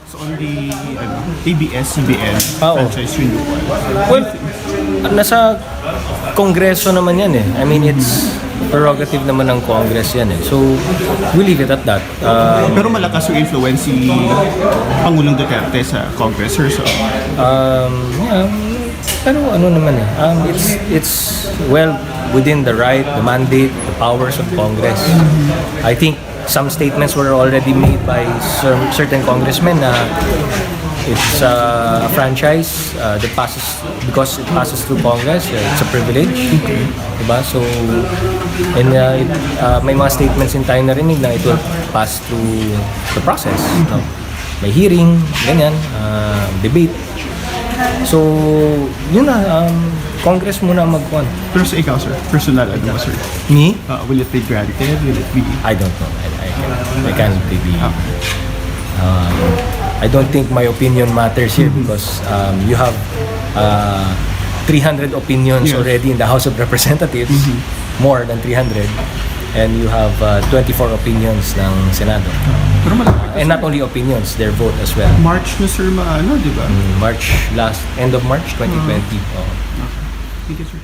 So on the ABS-CBN Oo. franchise renewal. Well, nasa Kongreso naman yan eh. I mean, it's prerogative naman ng Congress yan eh. So, we leave it at that. Pero malakas yung influence si Pangulong Duterte sa Congress, sir. So, Yeah, pero ano naman eh, it's well within the right, the mandate, the powers of Congress. I think some statements were already made by certain congressmen na it's a franchise that passes because it passes through Congress. It's a privilege, diba? So, and may mga statements in tayo narinig na it will pass through the process. No? May hearing, ganyan, debate. So, yun na, Congress muna mag-con. pero sa ikaw, sir, personal, ano mo, sir? Me? Will it be granted? Will it be... I don't know. I can't really. I don't think my opinion matters here because you have 300 opinions Yes. already in the House of Representatives, more than 300, and you have 24 opinions ng Senado. Pero malapit. And not only opinions, their vote as well. March na, sir, maano, di ba? March end of March 2020. Oh. Thank you, sir.